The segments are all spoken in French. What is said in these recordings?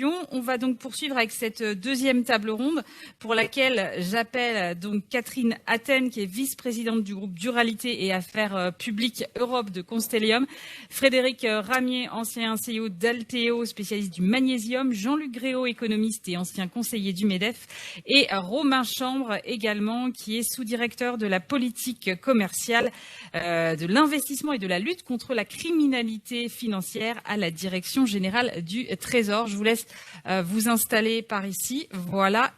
On va donc poursuivre avec cette deuxième table ronde pour laquelle j'appelle donc Catherine Athènes, qui est vice-présidente du groupe Duralité et Affaires publiques Europe de Constellium, Frédéric Ramier, ancien CEO d'Alteo, spécialiste du magnésium, Jean-Luc Gréau, économiste et ancien conseiller du MEDEF, et Romain Chambre également, qui est sous-directeur de la politique commerciale, de l'investissement et de la lutte contre la criminalité financière à la Direction générale du Trésor. Je vous laisse vous installer par ici. Voilà.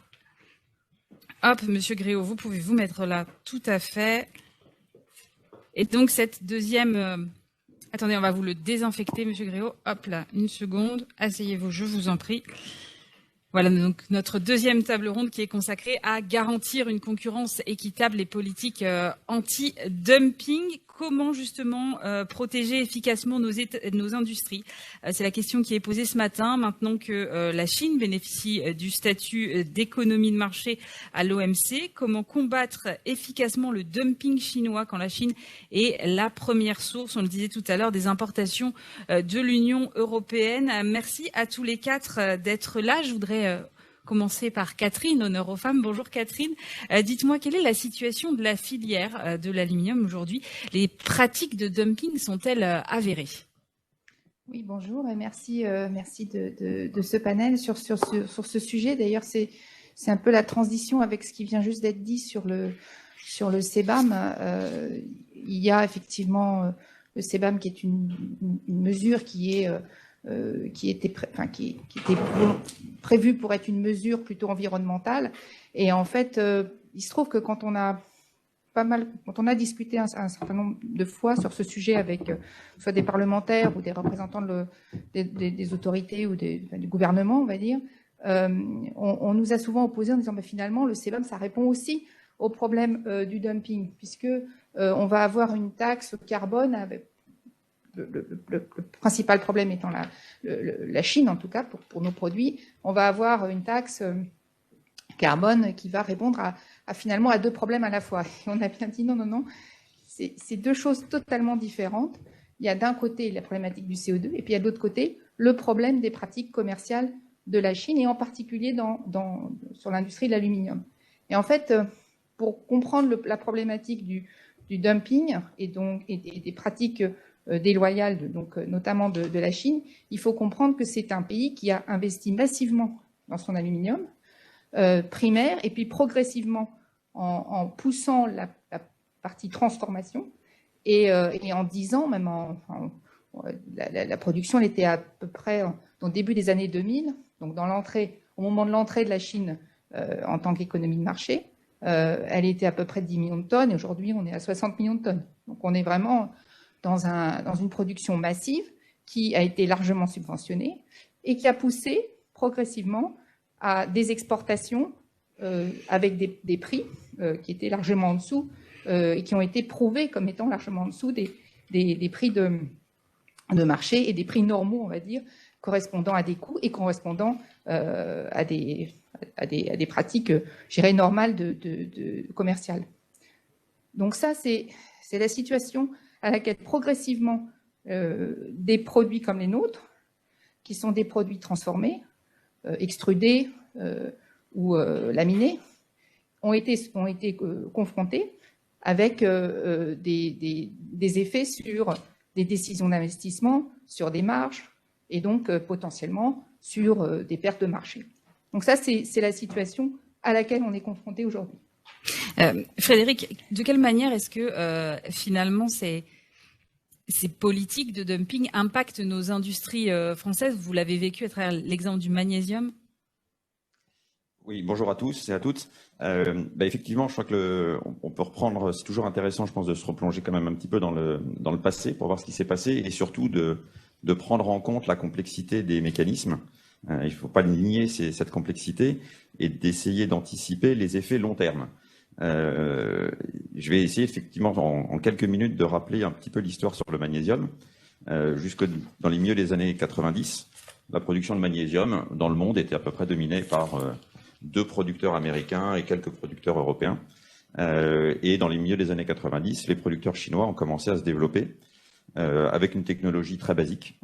Hop, Monsieur Gréau, vous pouvez vous mettre là. Tout à fait. Et donc, cette deuxième... Attendez, on va vous le désinfecter, Monsieur Gréau. Hop là, une seconde. Asseyez-vous, je vous en prie. Voilà donc notre deuxième table ronde qui est consacrée à garantir une concurrence équitable et politique anti-dumping. Comment justement protéger efficacement nos industries? C'est la question qui est posée ce matin, maintenant que la Chine bénéficie du statut d'économie de marché à l'OMC. Comment combattre efficacement le dumping chinois quand la Chine est la première source, on le disait tout à l'heure, des importations de l'Union européenne? Merci à tous les quatre d'être là. Je voudrais commencer par Catherine, honneur aux femmes. Bonjour Catherine. Dites-moi, quelle est la situation de la filière de l'aluminium aujourd'hui? Les pratiques de dumping sont-elles avérées? Oui, bonjour et merci de ce panel sur ce sujet. D'ailleurs, c'est un peu la transition avec ce qui vient juste d'être dit sur le CBAM. Il y a effectivement le CBAM qui est une mesure qui était prévue pour être une mesure plutôt environnementale. Et en fait, il se trouve que quand on a discuté un certain nombre de fois sur ce sujet avec soit des parlementaires ou des représentants des autorités ou du gouvernement, on va dire, on nous a souvent opposé en disant finalement le CBAM, ça répond aussi au problème du dumping, puisque on va avoir une taxe carbone avec le principal problème étant la Chine, en tout cas, pour nos produits. On va avoir une taxe carbone qui va répondre finalement à deux problèmes à la fois. Et on a bien dit non, c'est deux choses totalement différentes. Il y a d'un côté la problématique du CO2, et puis il y a de l'autre côté le problème des pratiques commerciales de la Chine, et en particulier sur l'industrie de l'aluminium. Et en fait, pour comprendre la problématique du dumping et des pratiques déloyales, donc notamment de la Chine, il faut comprendre que c'est un pays qui a investi massivement dans son aluminium primaire, et puis progressivement en poussant la partie transformation, et en 10 ans, même la production, elle était à peu près au début des années 2000, donc au moment de l'entrée de la Chine en tant qu'économie de marché, elle était à peu près de 10 millions de tonnes, et aujourd'hui on est à 60 millions de tonnes. Donc on est vraiment dans une production massive qui a été largement subventionnée et qui a poussé progressivement à des exportations avec des prix qui étaient largement en dessous et qui ont été prouvés comme étant largement en dessous des prix de marché et des prix normaux, on va dire, correspondant à des coûts et correspondant à des pratiques, je dirais, normales de commerciales. Donc ça, c'est la situation à laquelle progressivement des produits comme les nôtres, qui sont des produits transformés, extrudés ou laminés, ont été confrontés avec des effets sur des décisions d'investissement, sur des marges et donc potentiellement sur des pertes de marché. Donc ça, c'est la situation à laquelle on est confronté aujourd'hui. Frédéric, de quelle manière est-ce que finalement ces politiques de dumping impactent nos industries françaises? Vous l'avez vécu à travers l'exemple du magnésium. Oui, bonjour à tous et à toutes. Effectivement, je crois que on peut reprendre, c'est toujours intéressant, je pense, de se replonger quand même un petit peu dans le passé pour voir ce qui s'est passé, et surtout de prendre en compte la complexité des mécanismes. Il ne faut pas nier cette complexité et d'essayer d'anticiper les effets long terme. Je vais essayer effectivement en quelques minutes de rappeler un petit peu l'histoire sur le magnésium. Jusque dans les milieux des années 90, la production de magnésium dans le monde était à peu près dominée par 2 producteurs américains et quelques producteurs européens. Et dans les milieux des années 90, les producteurs chinois ont commencé à se développer avec une technologie très basique,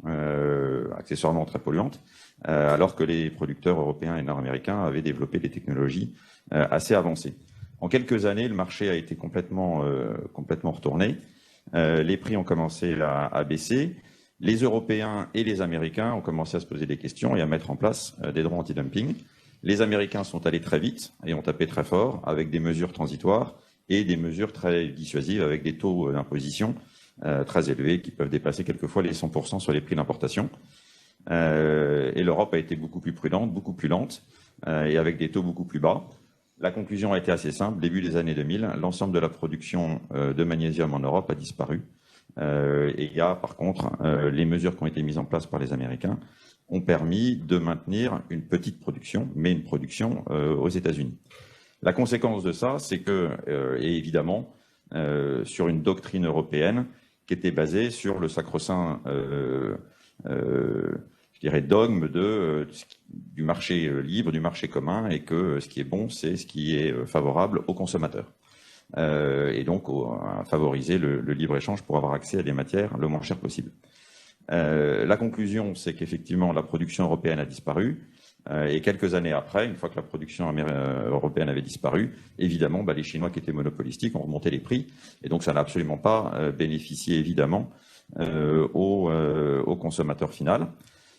accessoirement très polluante, alors que les producteurs européens et nord-américains avaient développé des technologies assez avancées. En quelques années, le marché a été complètement retourné. Les prix ont commencé à baisser. Les Européens et les Américains ont commencé à se poser des questions et à mettre en place des droits anti-dumping. Les Américains sont allés très vite et ont tapé très fort avec des mesures transitoires et des mesures très dissuasives avec des taux d'imposition très élevés qui peuvent dépasser quelquefois les 100% sur les prix d'importation. Et l'Europe a été beaucoup plus prudente, beaucoup plus lente et avec des taux beaucoup plus bas. La conclusion a été assez simple. Début des années 2000, l'ensemble de la production de magnésium en Europe a disparu. Et il y a par contre les mesures qui ont été mises en place par les Américains ont permis de maintenir une petite production, mais une production aux États-Unis. La conséquence de ça, c'est que, et évidemment, sur une doctrine européenne qui était basée sur le sacro-saint, je dirais, dogme du marché libre, du marché commun, et que ce qui est bon, c'est ce qui est favorable aux consommateurs. Et donc à favoriser le libre-échange pour avoir accès à des matières le moins cher possible. La conclusion, c'est qu'effectivement, la production européenne a disparu. Et quelques années après, une fois que la production européenne avait disparu, évidemment, les Chinois qui étaient monopolistiques ont remonté les prix. Et donc, ça n'a absolument pas bénéficié, évidemment, au consommateur final.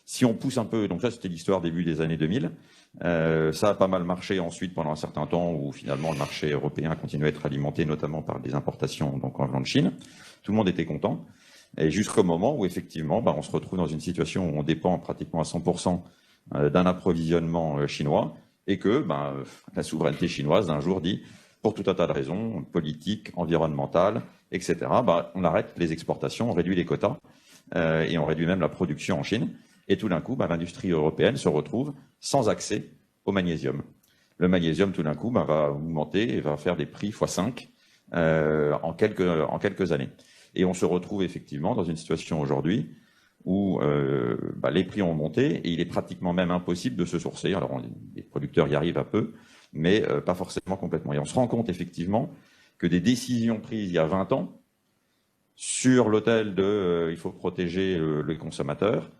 Si on pousse un peu, donc ça, c'était l'histoire début des années 2000. Ça a pas mal marché ensuite pendant un certain temps où finalement le marché européen a continué à être alimenté notamment par des importations donc en venant de Chine. Tout le monde était content. Et jusqu'au moment où effectivement on se retrouve dans une situation où on dépend pratiquement à 100% d'un approvisionnement chinois et que la souveraineté chinoise d'un jour dit, pour tout un tas de raisons, politiques, environnementales, etc., on arrête les exportations, on réduit les quotas et on réduit même la production en Chine. Et tout d'un coup, l'industrie européenne se retrouve sans accès au magnésium. Le magnésium, tout d'un coup, va augmenter et va faire des prix x5 en quelques années. Et on se retrouve effectivement dans une situation aujourd'hui où les prix ont monté et il est pratiquement même impossible de se sourcer. Alors, les producteurs y arrivent un peu, mais pas forcément complètement. Et on se rend compte effectivement que des décisions prises il y a 20 ans sur l'autel de il faut protéger les consommateurs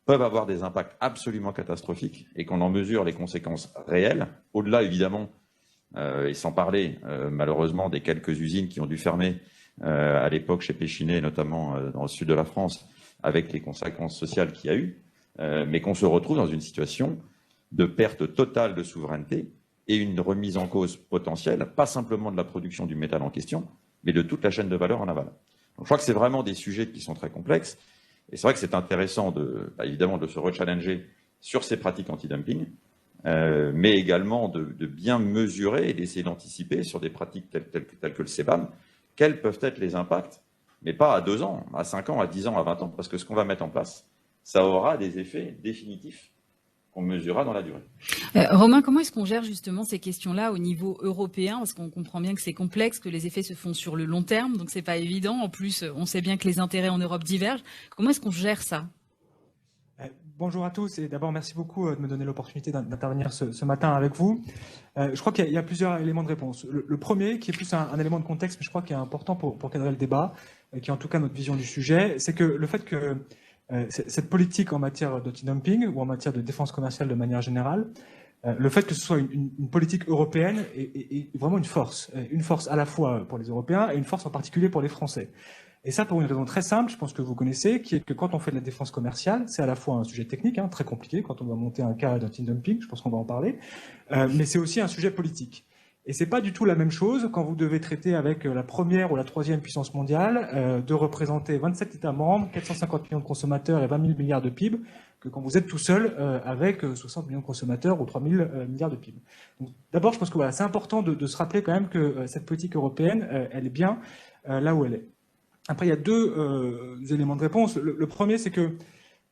peuvent avoir des impacts absolument catastrophiques et qu'on en mesure les conséquences réelles, au-delà évidemment, et sans parler malheureusement des quelques usines qui ont dû fermer à l'époque chez Péchinet, notamment dans le sud de la France, avec les conséquences sociales qu'il y a eu, mais qu'on se retrouve dans une situation de perte totale de souveraineté et une remise en cause potentielle, pas simplement de la production du métal en question, mais de toute la chaîne de valeur en aval. Donc, je crois que c'est vraiment des sujets qui sont très complexes. Et c'est vrai que c'est intéressant évidemment de se rechallenger sur ces pratiques anti-dumping, mais également de bien mesurer et d'essayer d'anticiper sur des pratiques telles que le CBAM, quels peuvent être les impacts, mais pas à 2 ans, à 5 ans, à 10 ans, à 20 ans, parce que ce qu'on va mettre en place, ça aura des effets définitifs qu'on mesurera dans la durée. Romain, comment est-ce qu'on gère justement ces questions-là au niveau européen? Parce qu'on comprend bien que c'est complexe, que les effets se font sur le long terme, donc c'est pas évident. En plus, on sait bien que les intérêts en Europe divergent. Comment est-ce qu'on gère ça? Bonjour à tous et d'abord merci beaucoup de me donner l'opportunité d'intervenir ce matin avec vous. Je crois qu'il y a plusieurs éléments de réponse. Le premier, qui est plus un élément de contexte, mais je crois qu'il est important pour cadrer le débat, qui est en tout cas notre vision du sujet, c'est que le fait que cette politique en matière d'anti-dumping ou en matière de défense commerciale de manière générale, le fait que ce soit une politique européenne est vraiment une force à la fois pour les Européens et une force en particulier pour les Français. Et ça pour une raison très simple, je pense que vous connaissez, qui est que quand on fait de la défense commerciale, c'est à la fois un sujet technique, très compliqué, quand on va monter un cas d'anti-dumping, je pense qu'on va en parler, mais c'est aussi un sujet politique. Et c'est pas du tout la même chose quand vous devez traiter avec la première ou la troisième puissance mondiale, de représenter 27 États membres, 450 millions de consommateurs et 20 000 milliards de PIB, que quand vous êtes tout seul avec 60 millions de consommateurs ou 3 000 milliards de PIB. Donc, d'abord, je pense que c'est important de se rappeler quand même que cette politique européenne, elle est bien là où elle est. Après, il y a deux éléments de réponse. Le premier, c'est que,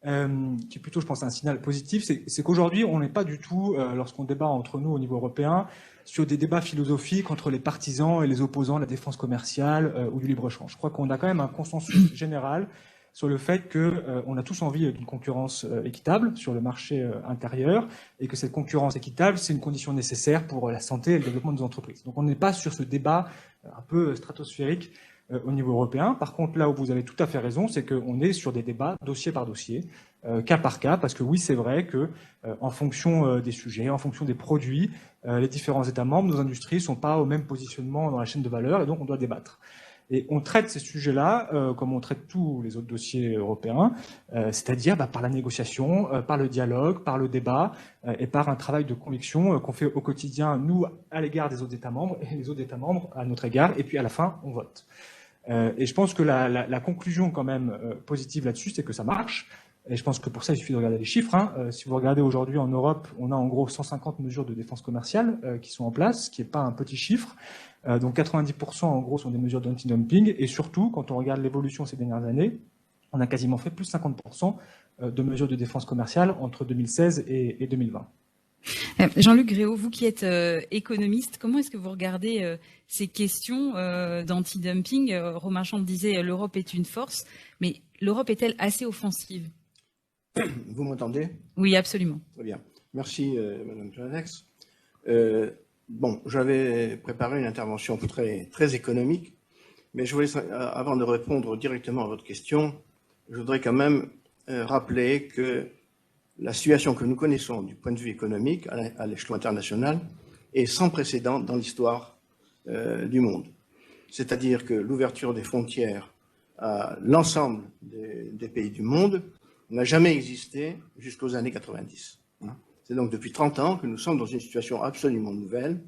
qui est plutôt, je pense, un signal positif, c'est qu'aujourd'hui, on n'est pas du tout, lorsqu'on débat entre nous au niveau européen, sur des débats philosophiques entre les partisans et les opposants de la défense commerciale ou du libre-échange. Je crois qu'on a quand même un consensus général sur le fait qu'on a tous envie d'une concurrence équitable sur le marché intérieur et que cette concurrence équitable, c'est une condition nécessaire pour la santé et le développement de nos entreprises. Donc on n'est pas sur ce débat un peu stratosphérique au niveau européen. Par contre, là où vous avez tout à fait raison, c'est qu'on est sur des débats dossier par dossier, cas par cas, parce que oui, c'est vrai que en fonction des sujets, en fonction des produits, les différents États membres, nos industries ne sont pas au même positionnement dans la chaîne de valeur, et donc on doit débattre. Et on traite ces sujets-là comme on traite tous les autres dossiers européens, c'est-à-dire par la négociation, par le dialogue, par le débat et par un travail de conviction qu'on fait au quotidien, nous, à l'égard des autres États membres et les autres États membres à notre égard, et puis à la fin, on vote. Et je pense que la conclusion quand même positive là-dessus, c'est que ça marche. Et je pense que pour ça, il suffit de regarder les chiffres. Si vous regardez aujourd'hui en Europe, on a en gros 150 mesures de défense commerciale qui sont en place, ce qui n'est pas un petit chiffre. Donc 90% en gros sont des mesures d'anti-dumping. Et surtout, quand on regarde l'évolution ces dernières années, on a quasiment fait plus 50% de mesures de défense commerciale entre 2016 et 2020. Jean-Luc Gréau, vous qui êtes économiste, comment est-ce que vous regardez ces questions d'anti-dumping? Romain Champ disait l'Europe est une force, mais l'Europe est-elle assez offensive? Vous m'entendez? Oui, absolument. Très bien. Merci, Madame Clavex. Bon, j'avais préparé une intervention très, très économique, mais je voulais, avant de répondre directement à votre question, je voudrais quand même rappeler que la situation que nous connaissons du point de vue économique à l'échelon international est sans précédent dans l'histoire du monde. C'est-à-dire que l'ouverture des frontières à l'ensemble des pays du monde n'a jamais existé jusqu'aux années 90. C'est donc depuis 30 ans que nous sommes dans une situation absolument nouvelle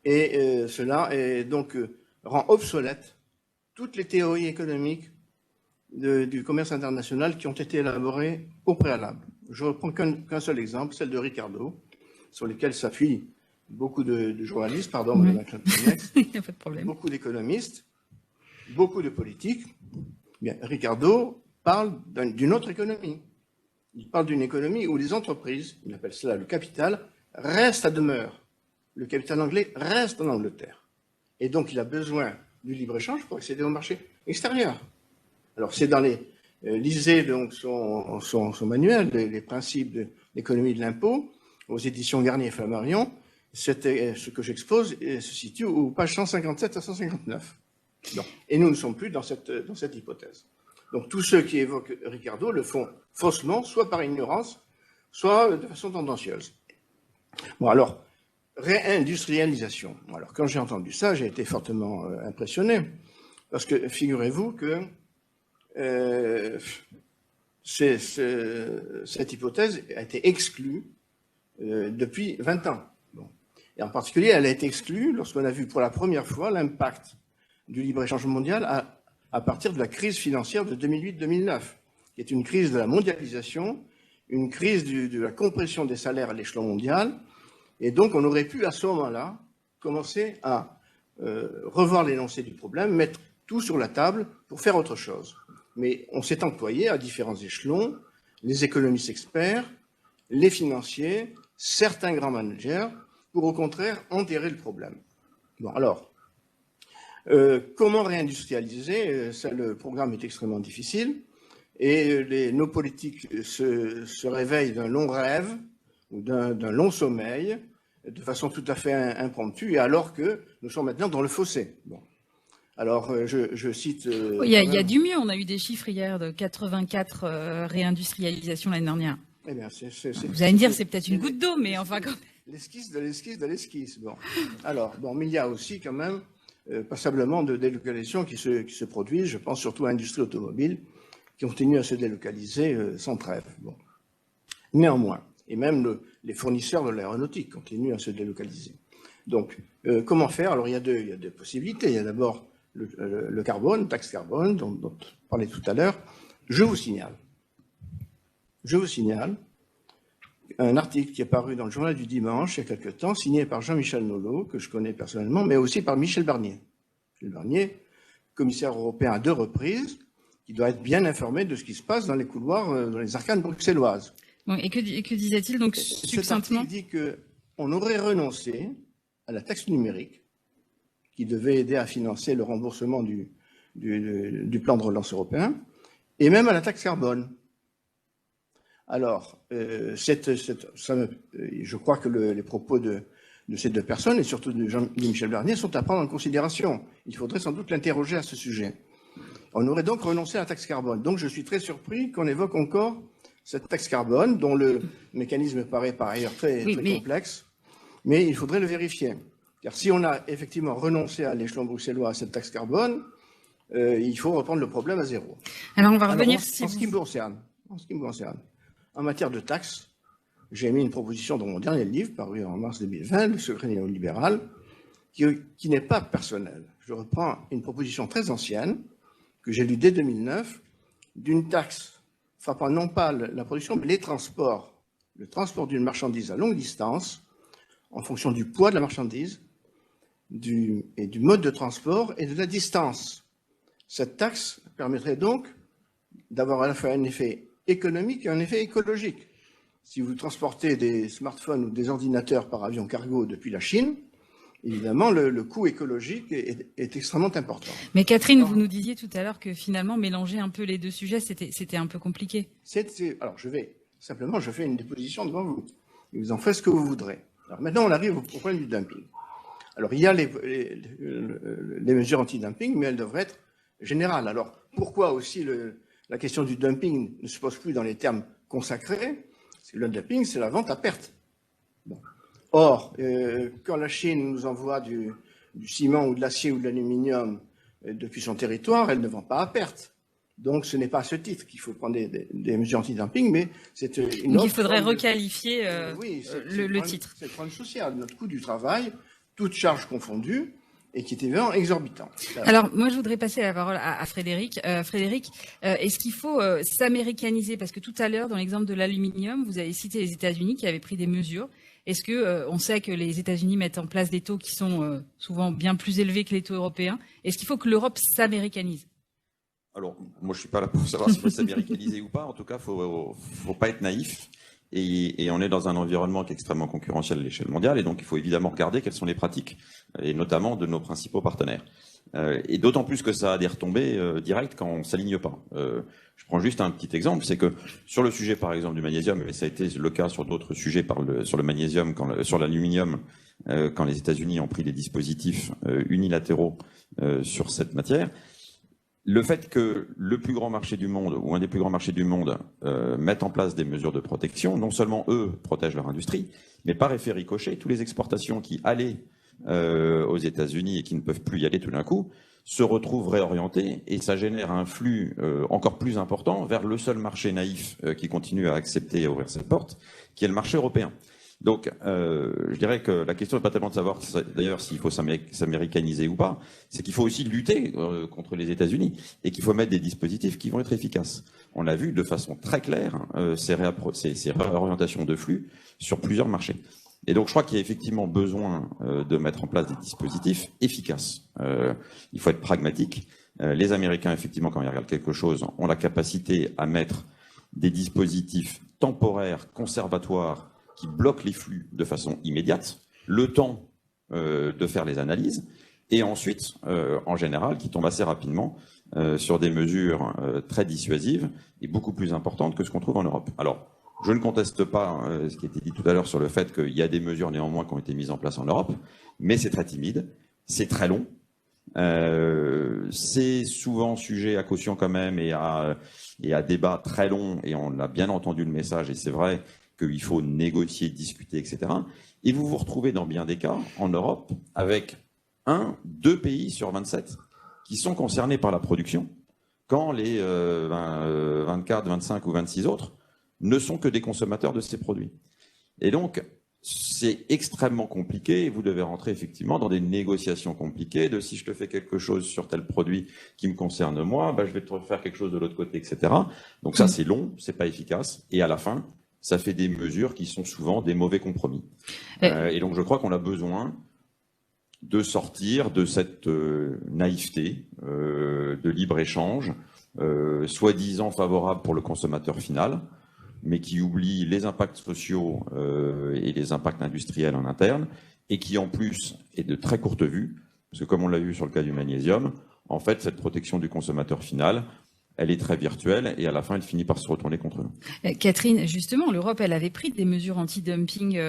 et cela donc rend obsolète toutes les théories économiques du commerce international qui ont été élaborées au préalable. Je reprends qu'un seul exemple, celle de Ricardo, sur lequel s'appuient beaucoup de journalistes, pardon, Madame Clavex, il n'y a pas de problème. beaucoup d'économistes, beaucoup de politiques. Bien, Ricardo parle d'une autre économie. Il parle d'une économie où les entreprises, il appelle cela le capital, restent à demeure. Le capital anglais reste en Angleterre. Et donc, il a besoin du libre-échange pour accéder au marché extérieur. Alors, c'est dans lisez donc son manuel, les principes de l'économie de l'impôt, aux éditions Garnier et Flammarion. Ce que j'expose se situe aux pages 157 à 159. Non. Et nous ne sommes plus dans cette hypothèse. Donc tous ceux qui évoquent Ricardo le font faussement, soit par ignorance, soit de façon tendancieuse. Bon alors, réindustrialisation. Alors quand j'ai entendu ça, j'ai été fortement impressionné, parce que figurez-vous que cette hypothèse a été exclue depuis 20 ans. Bon. Et en particulier, elle a été exclue lorsqu'on a vu pour la première fois l'impact du libre-échange mondial à partir de la crise financière de 2008-2009, qui est une crise de la mondialisation, une crise de la compression des salaires à l'échelon mondial. Et donc, on aurait pu, à ce moment-là, commencer à revoir l'énoncé du problème, mettre tout sur la table pour faire autre chose. Mais on s'est employé à différents échelons, les économistes experts, les financiers, certains grands managers, pour au contraire enterrer le problème. Bon, alors, comment réindustrialiser? Le programme est extrêmement difficile et nos politiques se réveillent d'un long rêve ou d'un long sommeil de façon tout à fait impromptue, et alors que nous sommes maintenant dans le fossé. Bon. Alors, je cite... Il y a du mieux, on a eu des chiffres hier de 84 réindustrialisations l'année dernière. Eh bien, vous allez me dire, c'est peut-être une goutte d'eau, mais enfin... L'esquisse de l'esquisse de l'esquisse. Bon. Alors, bon, mais il y a aussi quand même passablement de délocalisations qui se produisent, je pense surtout à l'industrie automobile, qui continuent à se délocaliser sans trêve. Bon. Néanmoins, et même les fournisseurs de l'aéronautique continuent à se délocaliser. Donc, comment faire? Alors, il y a deux possibilités. Il y a d'abord le carbone, taxe carbone, dont on parlait tout à l'heure. Je vous signale un article qui est paru dans le journal du dimanche il y a quelque temps, signé par Jean-Michel Nolot, que je connais personnellement, mais aussi par Michel Barnier. Michel Barnier, commissaire européen à 2 reprises, qui doit être bien informé de ce qui se passe dans les couloirs, dans les arcanes bruxelloises. Bon, et que disait-il donc succinctement? Cet article dit qu'on aurait renoncé à la taxe numérique, qui devait aider à financer le remboursement du plan de relance européen, et même à la taxe carbone. Alors, je crois que les propos de de ces deux personnes, et surtout de Jean-Michel Barnier, sont à prendre en considération. Il faudrait sans doute l'interroger à ce sujet. On aurait donc renoncé à la taxe carbone. Donc je suis très surpris qu'on évoque encore cette taxe carbone, dont le mécanisme paraît par ailleurs très complexe, mais il faudrait le vérifier. Car si on a effectivement renoncé à l'échelon bruxellois à cette taxe carbone, il faut reprendre le problème à zéro. Alors on va revenir en ce qui me concerne, en matière de taxes, j'ai mis une proposition dans mon dernier livre, paru en mars 2020, Le secret néolibéral, qui n'est pas personnelle. Je reprends une proposition très ancienne, que j'ai lue dès 2009, d'une taxe frappant non pas la production, mais les transports. Le transport d'une marchandise à longue distance, en fonction du poids de la marchandise, et du mode de transport et de la distance. Cette taxe permettrait donc d'avoir à la fois un effet économique et un effet écologique. Si vous transportez des smartphones ou des ordinateurs par avion cargo depuis la Chine, évidemment, le coût écologique est extrêmement important. Mais Catherine, vous nous disiez tout à l'heure que finalement, mélanger un peu les deux sujets, c'était un peu compliqué. Alors, je fais une déposition devant vous. Et vous en faites ce que vous voudrez. Alors maintenant, on arrive au problème du dumping. Alors, il y a les mesures anti-dumping, mais elles devraient être générales. Alors, pourquoi aussi la question du dumping ne se pose plus dans les termes consacrés? C'est que le dumping, c'est la vente à perte. Bon. Or, quand la Chine nous envoie du ciment ou de l'acier ou de l'aluminium depuis son territoire, elle ne vend pas à perte. Donc, ce n'est pas à ce titre qu'il faut prendre des mesures anti-dumping, mais c'est une autre. Il faudrait requalifier le titre. C'est le problème social, notre coût du travail, toutes charges confondues, et qui est évidemment exorbitant. Alors, moi, je voudrais passer la parole à Frédéric. Frédéric, est-ce qu'il faut s'américaniser? Parce que tout à l'heure, dans l'exemple de l'aluminium, vous avez cité les États-Unis qui avaient pris des mesures. Est-ce que on sait que les États-Unis mettent en place des taux qui sont souvent bien plus élevés que les taux européens? Est-ce qu'il faut que l'Europe s'américanise? Alors, moi, je suis pas là pour savoir s'il faut s'américaniser ou pas. En tout cas, faut pas être naïf. Et on est dans un environnement qui est extrêmement concurrentiel à l'échelle mondiale, et donc il faut évidemment regarder quelles sont les pratiques, et notamment de nos principaux partenaires. Et d'autant plus que ça a des retombées directes quand on s'aligne pas. Je prends juste un petit exemple, c'est que sur le sujet par exemple du magnésium, et ça a été le cas sur d'autres sujets, sur le magnésium, sur l'aluminium, quand les États-Unis ont pris des dispositifs unilatéraux sur cette matière. Le fait que le plus grand marché du monde, ou un des plus grands marchés du monde, mette en place des mesures de protection, non seulement eux protègent leur industrie, mais par effet ricochet, toutes les exportations qui allaient aux États-Unis et qui ne peuvent plus y aller tout d'un coup, se retrouvent réorientées, et ça génère un flux encore plus important vers le seul marché naïf qui continue à accepter et à ouvrir ses portes, qui est le marché européen. Donc, je dirais que la question n'est pas tellement de savoir d'ailleurs s'il faut s'américaniser ou pas, c'est qu'il faut aussi lutter contre les États-Unis et qu'il faut mettre des dispositifs qui vont être efficaces. On a vu de façon très claire ces réorientations de flux sur plusieurs marchés. Et donc, je crois qu'il y a effectivement besoin de mettre en place des dispositifs efficaces. Il faut être pragmatique. Les Américains, effectivement, quand ils regardent quelque chose, ont la capacité à mettre des dispositifs temporaires, conservatoires, qui bloquent les flux de façon immédiate, le temps de faire les analyses, et ensuite, en général, qui tombent assez rapidement sur des mesures très dissuasives et beaucoup plus importantes que ce qu'on trouve en Europe. Alors, je ne conteste pas ce qui a été dit tout à l'heure sur le fait qu'il y a des mesures néanmoins qui ont été mises en place en Europe, mais c'est très timide, c'est très long, c'est souvent sujet à caution quand même et à débat très long, et on a bien entendu le message, et c'est vrai qu'il faut négocier, discuter, etc. Et vous vous retrouvez dans bien des cas, en Europe, avec 2 pays sur 27 qui sont concernés par la production, quand les 24, 25 ou 26 autres ne sont que des consommateurs de ces produits. Et donc, c'est extrêmement compliqué, et vous devez rentrer effectivement dans des négociations compliquées de si je te fais quelque chose sur tel produit qui me concerne moi, je vais te faire quelque chose de l'autre côté, etc. Donc ça, c'est long, c'est pas efficace, et à la fin, ça fait des mesures qui sont souvent des mauvais compromis. Et donc, je crois qu'on a besoin de sortir de cette naïveté de libre-échange, soi-disant favorable pour le consommateur final, mais qui oublie les impacts sociaux et les impacts industriels en interne, et qui, en plus, est de très courte vue, parce que comme on l'a vu sur le cas du magnésium, en fait, cette protection du consommateur final, elle est très virtuelle, et à la fin, elle finit par se retourner contre nous. Catherine, justement, l'Europe, elle avait pris des mesures anti-dumping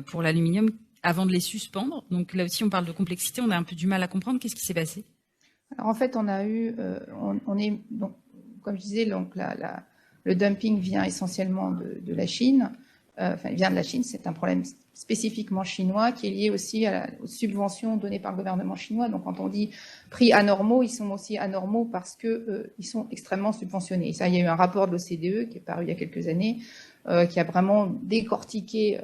pour l'aluminium avant de les suspendre. Donc là aussi, on parle de complexité, on a un peu du mal à comprendre. Qu'est-ce qui s'est passé? Alors en fait, on a eu, on est, donc, comme je disais, donc le dumping vient essentiellement de la Chine. Enfin, il vient de la Chine, c'est un problème spécifiquement chinois qui est lié aussi aux subventions données par le gouvernement chinois. Donc quand on dit prix anormaux, ils sont aussi anormaux parce que ils sont extrêmement subventionnés. Et ça, il y a eu un rapport de l'OCDE qui est paru il y a quelques années, qui a vraiment décortiqué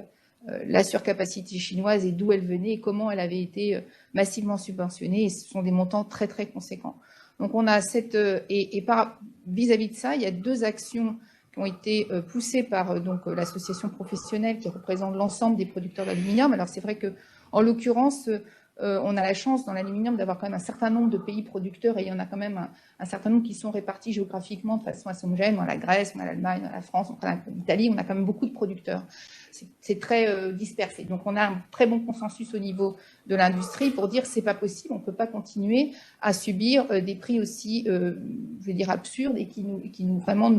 la surcapacité chinoise et d'où elle venait et comment elle avait été massivement subventionnée. Et ce sont des montants très très conséquents. Donc on a cette vis-à-vis de ça, il y a deux actions qui ont été poussées par l'association professionnelle qui représente l'ensemble des producteurs d'aluminium. Alors c'est vrai que en l'occurrence, on a la chance dans l'aluminium d'avoir quand même un certain nombre de pays producteurs et il y en a quand même un certain nombre qui sont répartis géographiquement de façon assez homogène. On a la Grèce, on a l'Allemagne, on a la France, on a l'Italie, on a quand même beaucoup de producteurs. C'est très dispersé. Donc on a un très bon consensus au niveau de l'industrie pour dire c'est pas possible, on peut pas continuer à subir des prix aussi, je vais dire absurdes et qui nous vraiment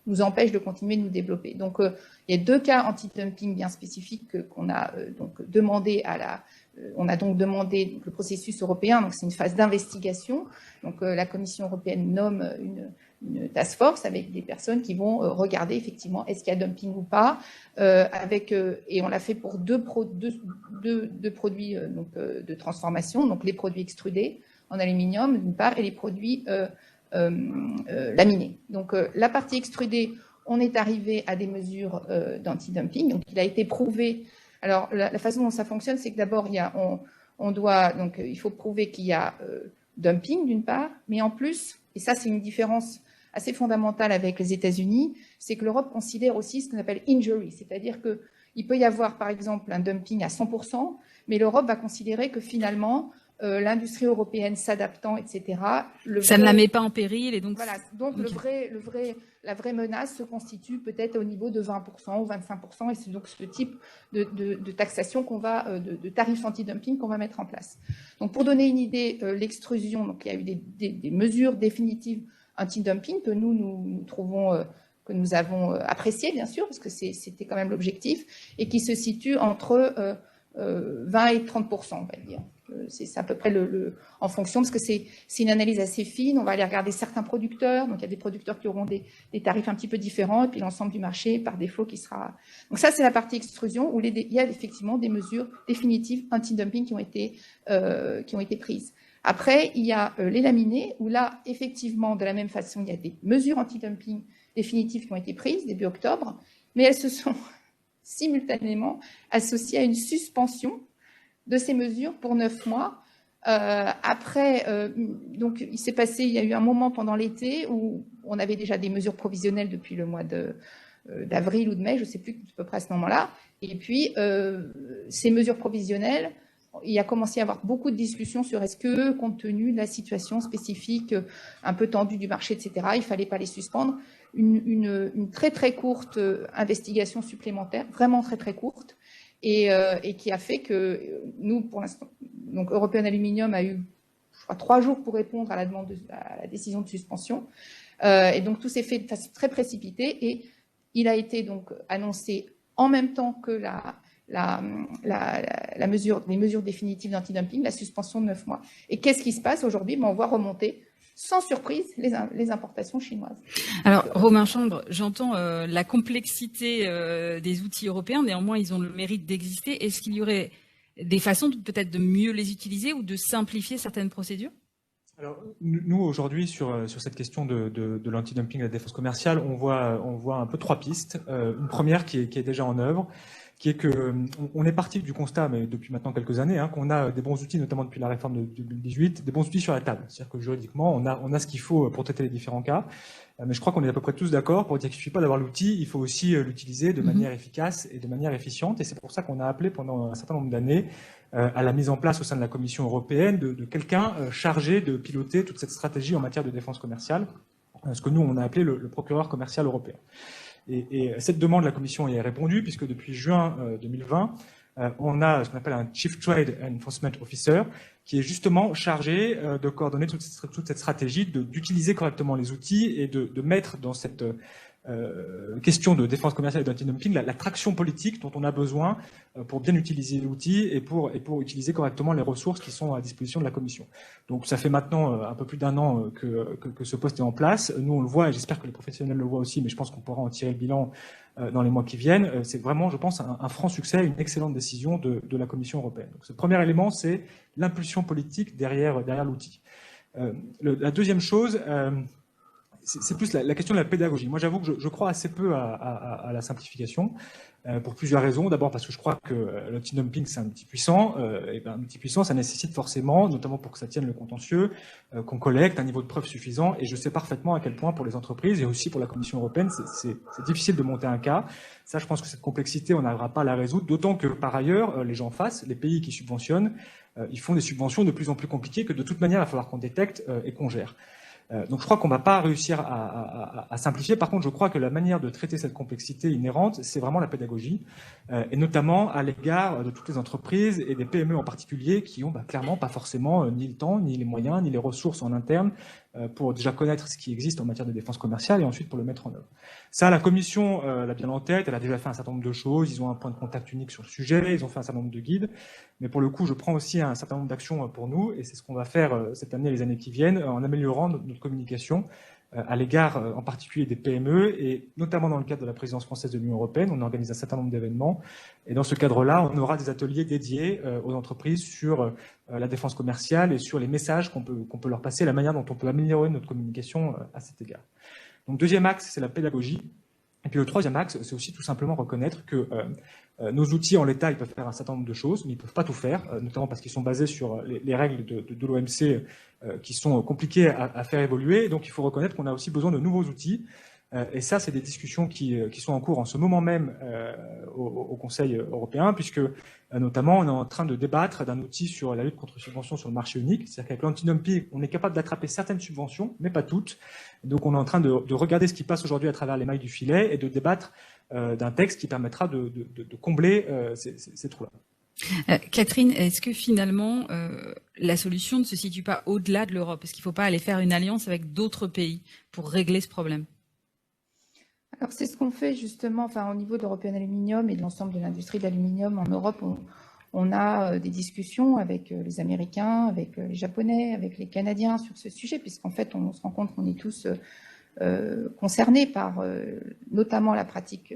nous empêchent de continuer de nous développer. Donc il y a deux cas anti-dumping bien spécifiques qu'on a donc demandé on a donc demandé le processus européen, donc c'est une phase d'investigation. Donc la Commission européenne nomme une task force avec des personnes qui vont regarder effectivement est-ce qu'il y a dumping ou pas, et on l'a fait pour deux produits de transformation, donc les produits extrudés en aluminium d'une part et les produits laminés. Donc la partie extrudée, on est arrivé à des mesures d'anti-dumping, donc il a été prouvé. Alors, la façon dont ça fonctionne, c'est que d'abord, il faut prouver qu'il y a dumping d'une part, mais en plus, et ça c'est une différence assez fondamentale avec les États-Unis, c'est que l'Europe considère aussi ce qu'on appelle injury, c'est-à-dire qu'il peut y avoir par exemple un dumping à 100%, mais l'Europe va considérer que finalement, l'industrie européenne s'adaptant, etc. Ça ne la met pas en péril et donc. Voilà, donc okay. La vraie menace se constitue peut-être au niveau de 20% ou 25%, et c'est donc ce type de taxation de tarifs anti-dumping qu'on va mettre en place. Donc pour donner une idée, l'extrusion, donc il y a eu des mesures définitives anti-dumping que nous trouvons que nous avons appréciées bien sûr, parce que c'était quand même l'objectif, et qui se situent entre 20 et 30%, on va dire. C'est à peu près en fonction, parce que c'est une analyse assez fine. On va aller regarder certains producteurs. Donc, il y a des producteurs qui auront des tarifs un petit peu différents, et puis l'ensemble du marché, par défaut, qui sera... Donc, ça, c'est la partie extrusion, où il y a effectivement des mesures définitives anti-dumping qui ont été prises. Après, il y a les laminés, où là, effectivement, de la même façon, il y a des mesures anti-dumping définitives qui ont été prises début octobre, mais elles se sont simultanément associées à une suspension de ces mesures pour 9 mois. Après, donc il y a eu un moment pendant l'été où on avait déjà des mesures provisionnelles depuis le mois d'avril ou de mai, je ne sais plus, à peu près à ce moment-là. Et puis, ces mesures provisionnelles, il a commencé à y avoir beaucoup de discussions sur est-ce que, compte tenu de la situation spécifique un peu tendue du marché, etc., il ne fallait pas les suspendre. Une très très courte investigation supplémentaire, vraiment très très courte, et qui a fait que nous, pour l'instant, donc European Aluminium a eu, je crois, 3 jours pour répondre à la décision de suspension. Et donc tout s'est fait de façon très précipitée, et il a été donc annoncé en même temps que les mesures définitives d'antidumping, la suspension de 9 mois. Et qu'est-ce qui se passe aujourd'hui? On voit remonter sans surprise les importations chinoises. Alors, Romain Chambre, j'entends la complexité des outils européens, néanmoins ils ont le mérite d'exister. Est-ce qu'il y aurait des façons peut-être de mieux les utiliser ou de simplifier certaines procédures? Alors, nous, aujourd'hui, sur cette question de l'antidumping et de la défense commerciale, on voit un peu 3 pistes. Une première qui est déjà en œuvre, qui est que on est parti du constat, mais depuis maintenant quelques années, qu'on a des bons outils, notamment depuis la réforme de 2018, des bons outils sur la table. C'est-à-dire que juridiquement, on a ce qu'il faut pour traiter les différents cas. Mais je crois qu'on est à peu près tous d'accord pour dire qu'il ne suffit pas d'avoir l'outil, il faut aussi l'utiliser de manière efficace et de manière efficiente. Et c'est pour ça qu'on a appelé pendant un certain nombre d'années à la mise en place au sein de la Commission européenne de quelqu'un chargé de piloter toute cette stratégie en matière de défense commerciale, ce que nous, on a appelé le procureur commercial européen. Et cette demande, la Commission y a répondu, puisque depuis juin 2020, on a ce qu'on appelle un Chief Trade Enforcement Officer, qui est justement chargé de coordonner toute cette stratégie, d'utiliser correctement les outils et de mettre dans cette question de défense commerciale et d'anti-dumping, la traction politique dont on a besoin pour bien utiliser l'outil et pour utiliser correctement les ressources qui sont à disposition de la Commission. Donc ça fait maintenant un peu plus d'un an que ce poste est en place. Nous, on le voit, et j'espère que les professionnels le voient aussi, mais je pense qu'on pourra en tirer le bilan dans les mois qui viennent. C'est vraiment, je pense, un franc succès, une excellente décision de la Commission européenne. Donc, ce premier élément, c'est l'impulsion politique derrière l'outil. La deuxième chose, c'est plus la question de la pédagogie. Moi, j'avoue que je crois assez peu à la simplification pour plusieurs raisons. D'abord parce que je crois que l'anti-dumping, c'est un outil puissant. Et un outil puissant, ça nécessite forcément, notamment pour que ça tienne le contentieux, qu'on collecte un niveau de preuve suffisant. Et je sais parfaitement à quel point pour les entreprises et aussi pour la Commission européenne, c'est difficile de monter un cas. Ça, je pense que cette complexité, on n'arrivera pas à la résoudre. D'autant que, par ailleurs, les gens en face, les pays qui subventionnent, ils font des subventions de plus en plus compliquées que de toute manière, il va falloir qu'on détecte et qu'on gère. Donc je crois qu'on ne va pas réussir à simplifier. Par contre, je crois que la manière de traiter cette complexité inhérente, c'est vraiment la pédagogie, et notamment à l'égard de toutes les entreprises et des PME en particulier qui ont clairement pas forcément ni le temps, ni les moyens, ni les ressources en interne pour déjà connaître ce qui existe en matière de défense commerciale et ensuite pour le mettre en œuvre. Ça, la Commission l'a bien en tête, elle a déjà fait un certain nombre de choses, ils ont un point de contact unique sur le sujet, ils ont fait un certain nombre de guides, mais pour le coup, je prends aussi un certain nombre d'actions pour nous, et c'est ce qu'on va faire cette année et les années qui viennent, en améliorant notre communication à l'égard en particulier des PME, et notamment dans le cadre de la présidence française de l'Union européenne, on organise un certain nombre d'événements, et dans ce cadre-là, on aura des ateliers dédiés aux entreprises sur la défense commerciale et sur les messages qu'on peut leur passer, la manière dont on peut améliorer notre communication à cet égard. Donc deuxième axe, c'est la pédagogie. Et puis le troisième axe, c'est aussi tout simplement reconnaître que nos outils en l'état, ils peuvent faire un certain nombre de choses, mais ils ne peuvent pas tout faire, notamment parce qu'ils sont basés sur les règles de l'OMC qui sont compliquées à faire évoluer. Donc il faut reconnaître qu'on a aussi besoin de nouveaux outils. Et ça, c'est des discussions qui sont en cours en ce moment même au Conseil européen, puisque notamment on est en train de débattre d'un outil sur la lutte contre les subventions sur le marché unique. C'est-à-dire qu'avec l'anti-dumping, on est capable d'attraper certaines subventions, mais pas toutes. Donc on est en train de regarder ce qui passe aujourd'hui à travers les mailles du filet et de débattre d'un texte qui permettra de combler ces trous-là. Catherine, est-ce que finalement la solution ne se situe pas au-delà de l'Europe? Est-ce qu'il ne faut pas aller faire une alliance avec d'autres pays pour régler ce problème? Alors c'est ce qu'on fait justement, au niveau de l'European Aluminium et de l'ensemble de l'industrie de l'aluminium en Europe. On a des discussions avec les Américains, avec les Japonais, avec les Canadiens sur ce sujet, puisqu'en fait on se rend compte qu'on est tous concernés par notamment la pratique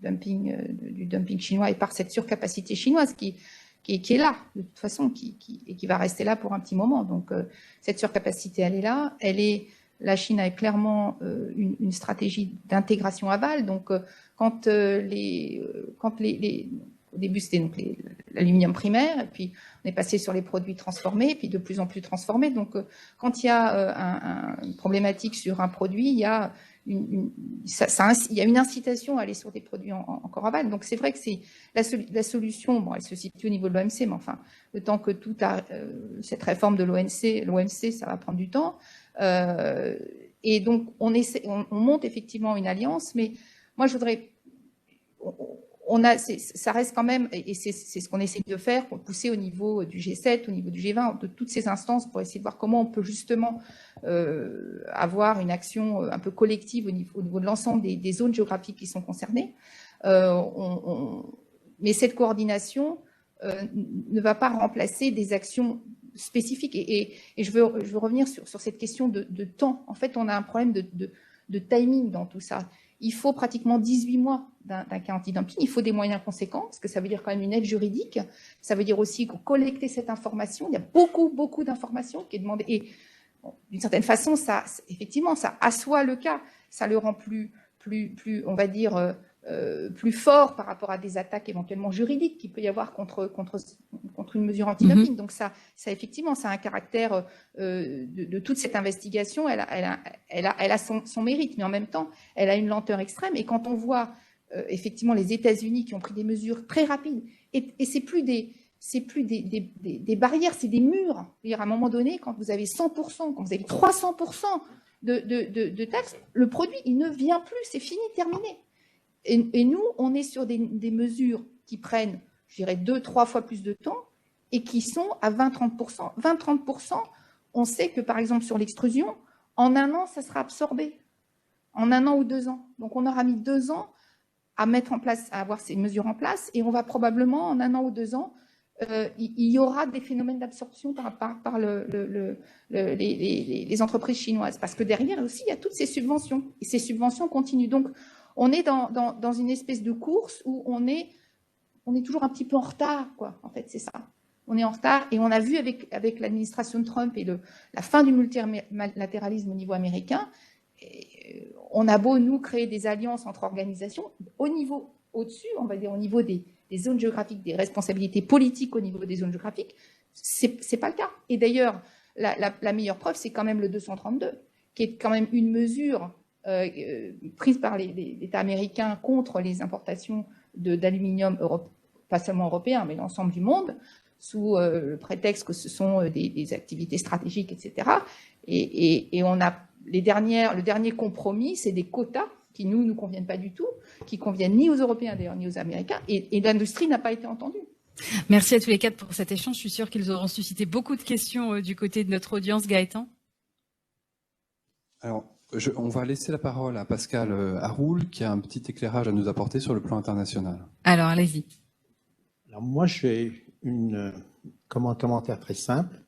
du dumping chinois et par cette surcapacité chinoise qui est là de toute façon et qui va rester là pour un petit moment. Donc cette surcapacité, elle est là, la Chine a clairement une stratégie d'intégration aval. Donc, quand au début, c'était donc l'aluminium primaire, et puis on est passé sur les produits transformés, puis de plus en plus transformés. Donc, quand il y a une problématique sur un produit, il y a il y a une incitation à aller sur des produits encore aval. Donc, c'est vrai que c'est la solution. Bon, elle se situe au niveau de l'OMC, mais enfin, le temps que toute cette réforme de l'OMC, ça va prendre du temps. Et donc, on monte effectivement une alliance, mais moi, je voudrais... ça reste quand même, et c'est ce qu'on essaie de faire pour pousser au niveau du G7, au niveau du G20, de toutes ces instances, pour essayer de voir comment on peut justement avoir une action un peu collective au niveau de l'ensemble des zones géographiques qui sont concernées. Mais cette coordination ne va pas remplacer des actions spécifiques. Et je veux revenir sur cette question de temps. En fait, on a un problème de timing dans tout ça. Il faut pratiquement 18 mois d'un cas anti-dumping. Il faut des moyens conséquents, parce que ça veut dire quand même une aide juridique. Ça veut dire aussi collecter cette information. Il y a beaucoup d'informations qui est demandée. Et bon, d'une certaine façon, effectivement, ça assoit le cas. Ça le rend plus on va dire, plus fort par rapport à des attaques éventuellement juridiques qu'il peut y avoir contre une mesure anti-dumping. Donc ça effectivement, ça a un caractère de toute cette investigation. Elle a son mérite, mais en même temps, elle a une lenteur extrême. Et quand on voit effectivement les États-Unis qui ont pris des mesures très rapides, et c'est plus des barrières, c'est des murs. C'est-à-dire à un moment donné, quand vous avez 100%, quand vous avez 300% de taxes, le produit, il ne vient plus, c'est fini, terminé. Et nous, on est sur des mesures qui prennent, je dirais, 2-3 fois plus de temps et qui sont à 20-30%. 20-30%, on sait que, par exemple, sur l'extrusion, en un an, ça sera absorbé. en 1 an ou 2 ans. Donc, on aura mis 2 ans à mettre en place, à avoir ces mesures en place, et on va probablement, en 1 an ou 2 ans, il y aura des phénomènes d'absorption par les entreprises chinoises. Parce que derrière aussi, il y a toutes ces subventions. Et ces subventions continuent. Donc, on est dans une espèce de course où on est toujours un petit peu en retard, quoi. En fait, c'est ça. On est en retard. Et on a vu avec l'administration de Trump et la fin du multilatéralisme au niveau américain, on a beau, nous, créer des alliances entre organisations, au-dessus, on va dire au niveau des zones géographiques, des responsabilités politiques au niveau des zones géographiques, c'est pas le cas. Et d'ailleurs, la meilleure preuve, c'est quand même le 232, qui est quand même une mesure prise par l'État américain contre les importations d'aluminium, pas seulement européen, mais l'ensemble du monde, sous le prétexte que ce sont des activités stratégiques, etc. Et on a le dernier compromis, c'est des quotas qui nous conviennent pas du tout, qui conviennent ni aux Européens d'ailleurs, ni aux Américains, et l'industrie n'a pas été entendue. Merci à tous les quatre pour cet échange. Je suis sûre qu'ils auront suscité beaucoup de questions du côté de notre audience. Gaëtan? Alors, on va laisser la parole à Pascal Haroul, qui a un petit éclairage à nous apporter sur le plan international. Alors, allez-y. Alors moi, je fais un commentaire très simple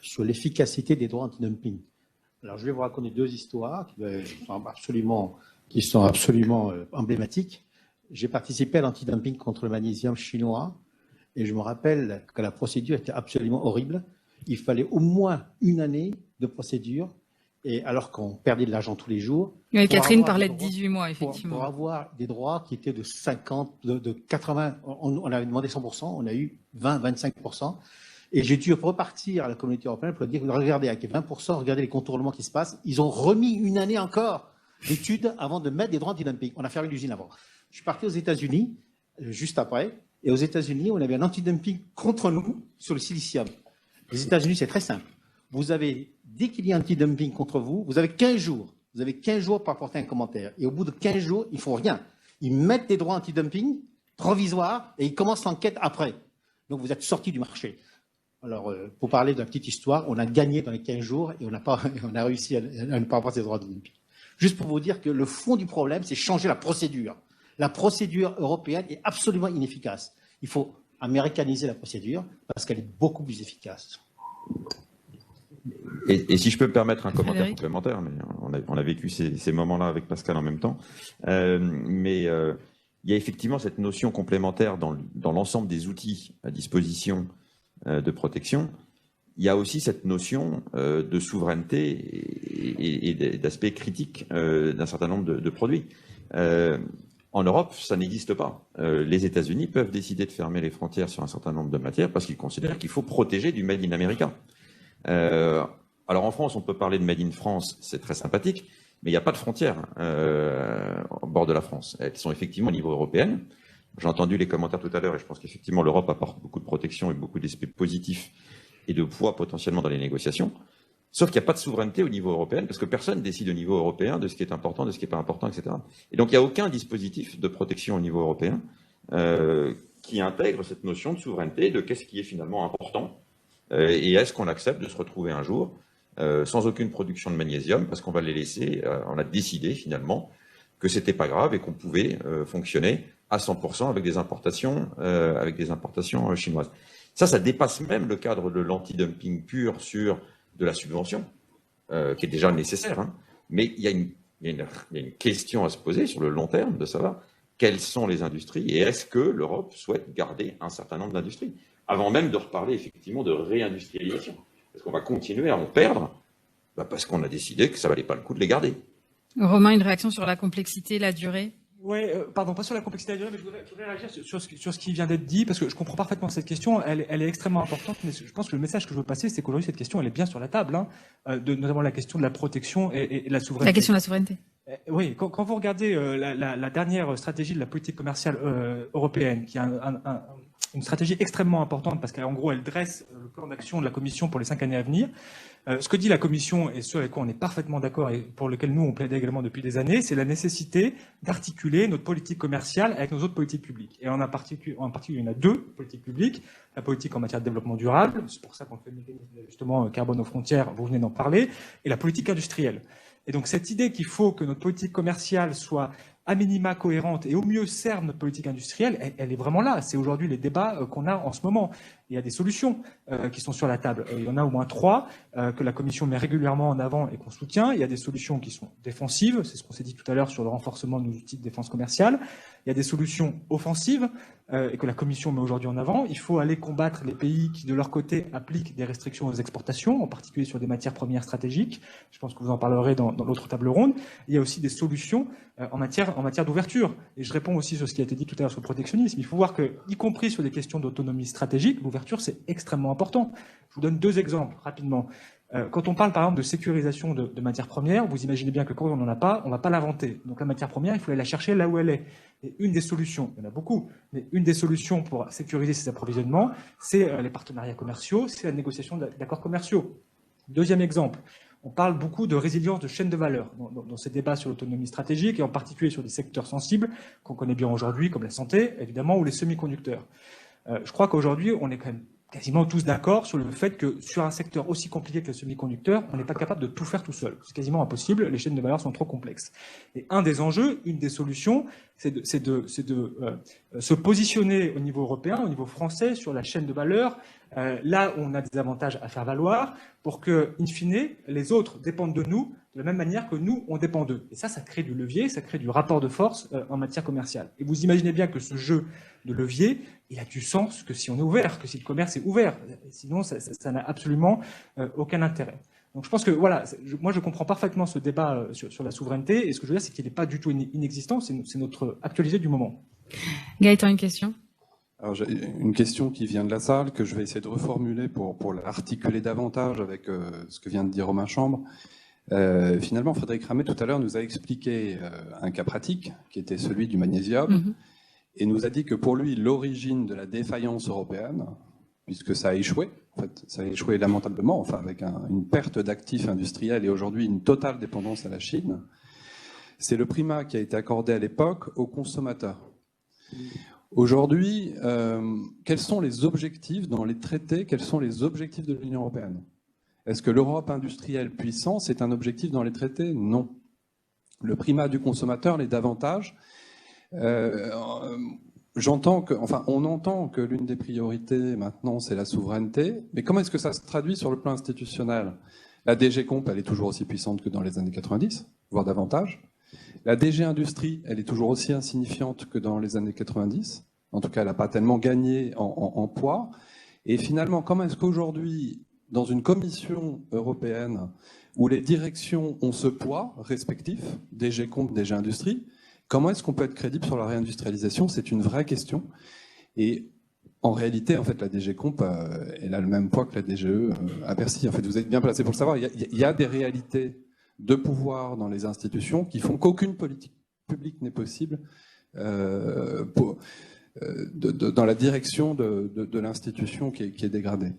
sur l'efficacité des droits anti-dumping. Alors, je vais vous raconter 2 histoires qui sont absolument emblématiques. J'ai participé à l'anti-dumping contre le magnésium chinois et je me rappelle que la procédure était absolument horrible. Il fallait au moins 1 année de procédure, et alors qu'on perdait de l'argent tous les jours. Oui, Catherine parlait de 18 mois, effectivement. Pour avoir des droits qui étaient de 50, de 80, on avait demandé 100%, on a eu 20, 25%. Et j'ai dû repartir à la communauté européenne pour dire, regardez, avec 20%, regardez les contournements qui se passent. Ils ont remis 1 année encore d'études avant de mettre des droits anti-dumping. On a fermé l'usine avant. Je suis parti aux États-Unis, juste après. Et aux États-Unis, on avait un anti-dumping contre nous sur le silicium. Les États-Unis, c'est très simple. Dès qu'il y a un anti-dumping contre vous, vous avez 15 jours. Vous avez 15 jours pour apporter un commentaire. Et au bout de 15 jours, ils ne font rien. Ils mettent des droits anti-dumping provisoires et ils commencent l'enquête après. Donc vous êtes sorti du marché. Alors, pour parler de la petite histoire, on a gagné dans les 15 jours et on a réussi à ne pas avoir ces droits anti-dumping. Juste pour vous dire que le fond du problème, c'est changer la procédure. La procédure européenne est absolument inefficace. Il faut américaniser la procédure parce qu'elle est beaucoup plus efficace. Et si je peux me permettre un commentaire complémentaire, mais on a vécu ces moments-là avec Pascal en même temps, mais il y a effectivement cette notion complémentaire dans l'ensemble des outils à disposition de protection. Il y a aussi cette notion de souveraineté et d'aspect critique d'un certain nombre de produits. En Europe, ça n'existe pas. Les États-Unis peuvent décider de fermer les frontières sur un certain nombre de matières parce qu'ils considèrent qu'il faut protéger du Made in America. Alors en France, on peut parler de Made in France, c'est très sympathique, mais il n'y a pas de frontières au bord de la France. Elles sont effectivement au niveau européen. J'ai entendu les commentaires tout à l'heure et je pense qu'effectivement l'Europe apporte beaucoup de protection et beaucoup d'aspects positifs et de poids potentiellement dans les négociations. Sauf qu'il n'y a pas de souveraineté au niveau européen parce que personne décide au niveau européen de ce qui est important, de ce qui n'est pas important, etc. Et donc il n'y a aucun dispositif de protection au niveau européen qui intègre cette notion de souveraineté, de qu'est-ce qui est finalement important et est-ce qu'on accepte de se retrouver un jour sans aucune production de magnésium parce qu'on va les laisser, on a décidé finalement que c'était pas grave et qu'on pouvait fonctionner à 100% avec des importations chinoises. Ça dépasse même le cadre de l'anti-dumping pur sur de la subvention, qui est déjà nécessaire, hein. Mais il y a une question à se poser sur le long terme de savoir quelles sont les industries et est-ce que l'Europe souhaite garder un certain nombre d'industries, avant même de reparler effectivement de réindustrialisation. Parce qu'on va continuer à en perdre parce qu'on a décidé que ça valait pas le coup de les garder. Romain, une réaction sur la complexité, la durée? Oui, pardon, pas sur la complexité de la durée, mais je voudrais réagir sur ce qui vient d'être dit, parce que je comprends parfaitement cette question, elle est extrêmement importante, mais je pense que le message que je veux passer, c'est qu'aujourd'hui, cette question, elle est bien sur la table, hein, notamment la question de la protection et de la souveraineté. La question de la souveraineté. Oui, quand vous regardez la dernière stratégie de la politique commerciale européenne, qui a une stratégie extrêmement importante, parce qu'en gros, elle dresse le plan d'action de la Commission pour les 5 années à venir. Ce que dit la Commission, et ce avec quoi on est parfaitement d'accord et pour lequel nous on plaide également depuis des années, c'est la nécessité d'articuler notre politique commerciale avec nos autres politiques publiques. Et en particulier, il y en a 2 politiques publiques. La politique en matière de développement durable, c'est pour ça qu'on fait le mécanisme justement carbone aux frontières, vous venez d'en parler, et la politique industrielle. Et donc cette idée qu'il faut que notre politique commerciale soit à minima cohérente et au mieux serve notre politique industrielle, elle est vraiment là. C'est aujourd'hui les débats qu'on a en ce moment. Il y a des solutions qui sont sur la table. Il y en a au moins 3 que la Commission met régulièrement en avant et qu'on soutient. Il y a des solutions qui sont défensives, c'est ce qu'on s'est dit tout à l'heure sur le renforcement de nos outils de défense commerciale. Il y a des solutions offensives et que la Commission met aujourd'hui en avant. Il faut aller combattre les pays qui, de leur côté, appliquent des restrictions aux exportations, en particulier sur des matières premières stratégiques. Je pense que vous en parlerez dans l'autre table ronde. Il y a aussi des solutions en matière d'ouverture. Et je réponds aussi sur ce qui a été dit tout à l'heure sur le protectionnisme. Il faut voir que, y compris sur des questions d'autonomie stratégique, l'ouverture, c'est extrêmement important. Je vous donne 2 exemples rapidement. Quand on parle par exemple de sécurisation de matières premières, vous imaginez bien que quand on n'en a pas, on ne va pas l'inventer. Donc la matière première, il faut aller la chercher là où elle est. Et une des solutions, il y en a beaucoup, mais une des solutions pour sécuriser ces approvisionnements, c'est les partenariats commerciaux, c'est la négociation d'accords commerciaux. Deuxième exemple, on parle beaucoup de résilience de chaînes de valeur dans ces débats sur l'autonomie stratégique et en particulier sur des secteurs sensibles qu'on connaît bien aujourd'hui, comme la santé, évidemment, ou les semi-conducteurs. Je crois qu'aujourd'hui, on est quand même quasiment tous d'accord sur le fait que sur un secteur aussi compliqué que le semi-conducteur, on n'est pas capable de tout faire tout seul. C'est quasiment impossible, les chaînes de valeur sont trop complexes. Et un des enjeux, une des solutions, c'est de se positionner au niveau européen, au niveau français, sur la chaîne de valeur, là où on a des avantages à faire valoir, pour que, in fine, les autres dépendent de nous de la même manière que nous, on dépend d'eux. Et ça crée du levier, ça crée du rapport de force en matière commerciale. Et vous imaginez bien que ce jeu de levier, il a du sens que si on est ouvert, que si le commerce est ouvert. Sinon, ça n'a absolument aucun intérêt. Donc je pense que, voilà, moi je comprends parfaitement ce débat sur la souveraineté, et ce que je veux dire, c'est qu'il n'est pas du tout inexistant, c'est notre actualité du moment. Gaëtan, une question ? Alors, j'ai une question qui vient de la salle, que je vais essayer de reformuler pour l'articuler davantage avec ce que vient de dire Romain Chambre. Finalement, Frédéric Ramet, tout à l'heure, nous a expliqué un cas pratique, qui était celui du magnésium, et nous a dit que pour lui, l'origine de la défaillance européenne, puisque ça a échoué, en fait, ça a échoué lamentablement, enfin avec une perte d'actifs industriels et aujourd'hui une totale dépendance à la Chine, c'est le primat qui a été accordé à l'époque aux consommateurs. Aujourd'hui, quels sont les objectifs dans les traités, quels sont les objectifs de l'Union européenne ? Est-ce que l'Europe industrielle puissance est un objectif dans les traités ? Non. Le primat du consommateur l'est davantage. On entend que l'une des priorités maintenant, c'est la souveraineté, mais comment est-ce que ça se traduit sur le plan institutionnel ? La DG Comp, elle est toujours aussi puissante que dans les années 90, voire davantage. La DG Industrie, elle est toujours aussi insignifiante que dans les années 90. En tout cas, elle n'a pas tellement gagné en poids. Et finalement, comment est-ce qu'aujourd'hui, dans une commission européenne où les directions ont ce poids respectif, DG Comp, DG Industrie, comment est-ce qu'on peut être crédible sur la réindustrialisation ? C'est une vraie question. Et en réalité, en fait, la DG Comp, elle a le même poids que la DGE à Bercy. En fait, vous êtes bien placé pour le savoir. Il y a des réalités de pouvoir dans les institutions qui font qu'aucune politique publique n'est possible dans la direction de l'institution qui est dégradée.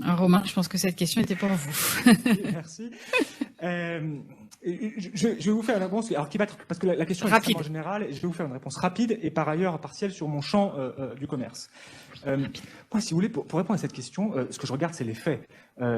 Romain, je pense que cette question était pour vous. Merci. Je vais vous faire une réponse, alors qui va être, parce que la question est extrêmement générale, et je vais vous faire une réponse rapide et par ailleurs partielle sur mon champ du commerce. Moi, si vous voulez, pour répondre à cette question, ce que je regarde, c'est les faits.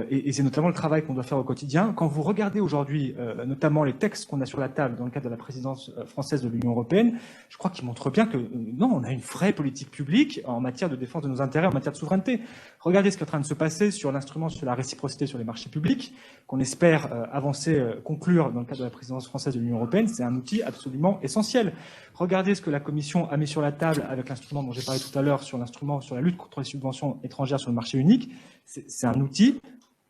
Et c'est notamment le travail qu'on doit faire au quotidien. Quand vous regardez aujourd'hui, notamment les textes qu'on a sur la table dans le cadre de la présidence française de l'Union européenne, je crois qu'ils montrent bien que non, on a une vraie politique publique en matière de défense de nos intérêts, en matière de souveraineté. Regardez ce qui est en train de se passer sur l'instrument sur la réciprocité sur les marchés publics, qu'on espère avancer, conclure dans le cadre de la présidence française de l'Union européenne. C'est un outil absolument essentiel. Regardez ce que la Commission a mis sur la table avec l'instrument dont j'ai parlé tout à l'heure, sur l'instrument sur la lutte contre les subventions étrangères sur le marché unique. C'est un outil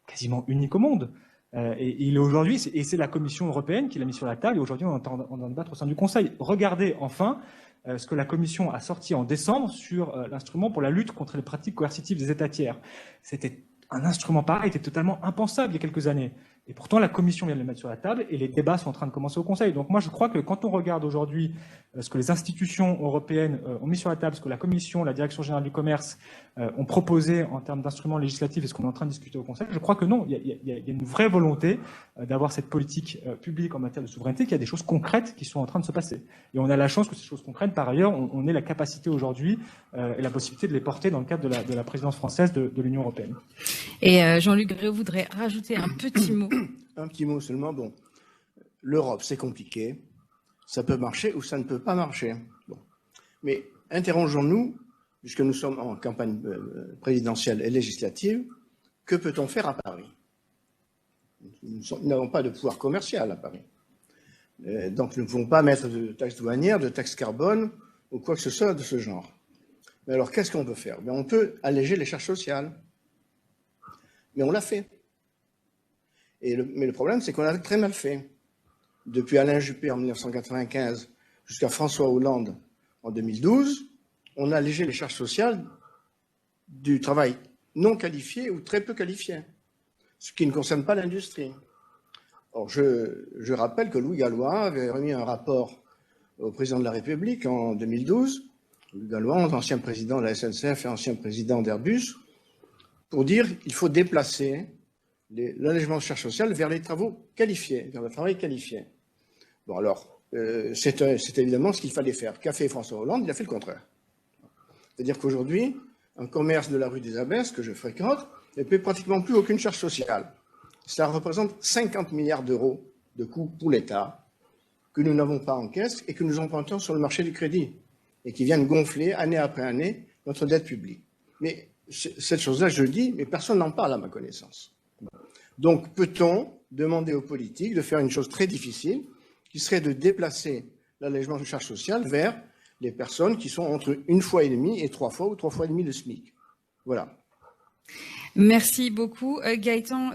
quasiment unique au monde. Et il est aujourd'hui, et c'est la Commission européenne qui l'a mis sur la table, et aujourd'hui on en débattre au sein du Conseil. Regardez enfin ce que la Commission a sorti en décembre sur l'instrument pour la lutte contre les pratiques coercitives des États tiers. C'était un instrument pareil, était totalement impensable il y a quelques années. Et pourtant, la Commission vient de le mettre sur la table et les débats sont en train de commencer au Conseil. Donc moi, je crois que quand on regarde aujourd'hui ce que les institutions européennes ont mis sur la table, ce que la Commission, la Direction générale du commerce ont proposé en termes d'instruments législatifs et ce qu'on est en train de discuter au Conseil, je crois que non, il y a une vraie volonté d'avoir cette politique publique en matière de souveraineté, qu'il y a des choses concrètes qui sont en train de se passer. Et on a la chance que ces choses concrètes, par ailleurs, on ait la capacité aujourd'hui et la possibilité de les porter dans le cadre de la présidence française de l'Union européenne. Et Jean-Luc Gréau voudrait rajouter un petit mot. Un petit mot seulement. Bon, l'Europe, c'est compliqué, ça peut marcher ou ça ne peut pas marcher. Bon. Mais interrogeons-nous, puisque nous sommes en campagne présidentielle et législative, que peut-on faire à Paris? Nous n'avons pas de pouvoir commercial à Paris. Donc nous ne pouvons pas mettre de taxes douanières, de taxes carbone ou quoi que ce soit de ce genre. Mais alors qu'est-ce qu'on peut faire? On peut alléger les charges sociales. Mais on l'a fait. Mais le problème, c'est qu'on l'a très mal fait. Depuis Alain Juppé en 1995 jusqu'à François Hollande en 2012, on a allégé les charges sociales du travail non qualifié ou très peu qualifié, ce qui ne concerne pas l'industrie. Or, je rappelle que Louis Gallois avait remis un rapport au président de la République en 2012, Louis Gallois, ancien président de la SNCF et ancien président d'Airbus, pour dire qu'il faut déplacer l'allègement de charges sociales vers les travaux qualifiés, vers le travail qualifié. Bon, alors, c'est évidemment ce qu'il fallait faire. Qu'a fait François Hollande? Il a fait le contraire. C'est-à-dire qu'aujourd'hui, un commerce de la rue des Abbesses que je fréquente ne paie pratiquement plus aucune charge sociale. Ça représente 50 milliards d'euros de coûts pour l'État que nous n'avons pas en caisse et que nous empruntons sur le marché du crédit et qui viennent gonfler année après année notre dette publique. Mais cette chose-là, je le dis, mais personne n'en parle à ma connaissance. Donc, peut-on demander aux politiques de faire une chose très difficile, qui serait de déplacer l'allègement de charges sociales vers les personnes qui sont entre 1,5 fois et 3 fois ou 3 fois et demi le SMIC. Voilà. Merci beaucoup. Gaëtan,